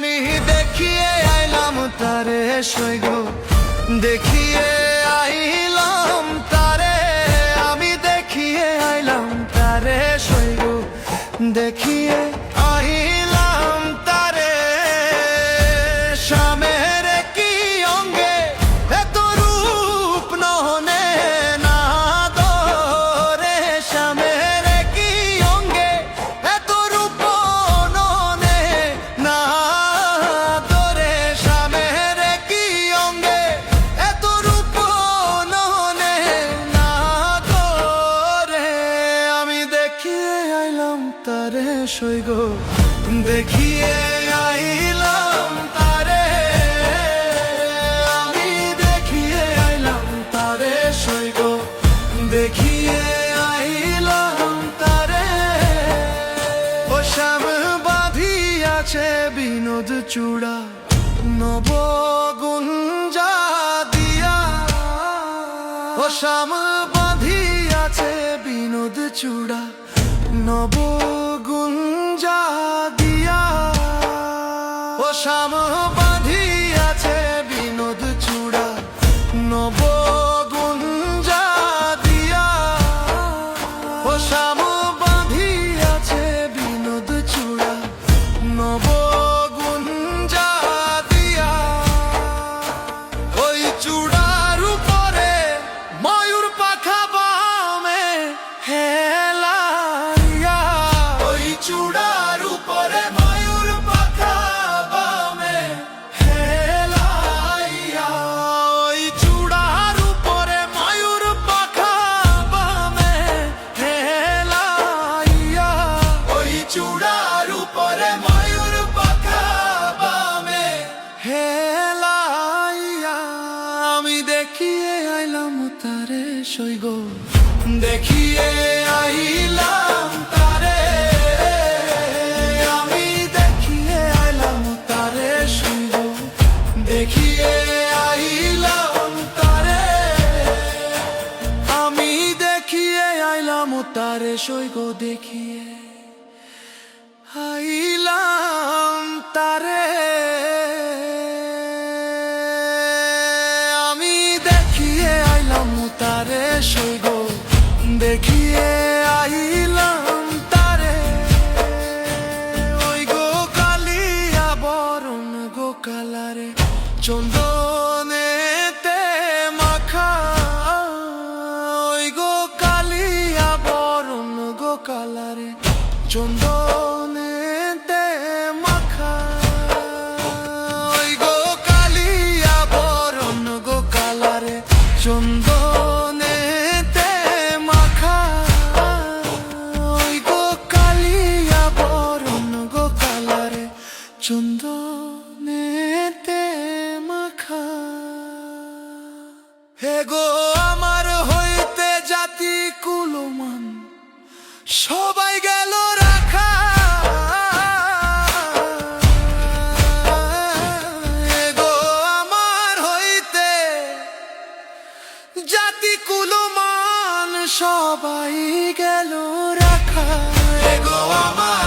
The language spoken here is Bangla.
আমি দেখিয়ে আইলাম তারে সইগ, দেখিয়ে আইলাম তারে, আমি দেখিয়ে আইলাম তারে সইগ, দেখিয়ে আইলাম তারে। শামের কি অঙ্গে এত রূপ নহনে না দরে, শামের কি অঙ্গে এত রূপ নহনে না দরে, শামের কি অঙ্গে এত রূপ নহনে না দরে। আমি দেখিয়ে আইলাম তারে সইগ, দেখিয়ে আইলাম তারে, আমি দেখিয়ে আইলাম তারে সইগ, দেখিয়ে আইলাম তারে। ও শ্যাম বাঁধিয়াছে বিনোদ চূড়া নব গুঞ্জা দিয়া, ও শ্যাম বাঁধিয়াছে বিনোদ চূড়া নব গুঞ্জা দিয়া, ও শ্যাম বাঁধিয়াছে বিনোদ চূড়া নব গুঞ্জা দিয়া, ও শ্যাম বাঁধিয়াছে বিনোদ চূড়া নব গুঞ্জা দিয়া। ওই চূড়ার উপরে ময়ূর পাখা বামে হেলাইয়া, ওই চূড়ার উপরে ময়ূর পাখা বামে হেলাইয়া, ওই চূড়ার উপরে ময়ূর পাখা বামে হেলাইয়া, ওই চূড়ার উপরে ময়ূর পাখা বামে হেলাইয়া। আমি দেখিয়ে আইলাম তারে সইগ, দেখিয়ে আইলাম তারে, আমি দেখিয়ে আইলাম তারে সইগ, দেখিয়ে আইলাম তারে, আমি দেখিয়ে আইলাম তারে সইগ, দেখিয়ে আইলাম তারে, আমি দেখিয়ে আইলাম তারে সইগ, দেখিয়ে আইলাম তারে। ওই গো কালিয়া বরণ গো কালারে চন্দনেতে মাখা, ওই গো কালিয়া বরণ গো কালারে চন্দনেতে মাখা, ওই গো কালিয়া বরণ গো কালারে চন্দনেতে মাখা, ওই গো কালিয়া বরণ গো কালারে চন্দনেতে মাখা। হে গো আমার হইতে জাতি কুলমান সবাই গেল রাখা, হে গো আমার হইতে জাতি কুলমান সবাই গেল রাখা, হে গো আমার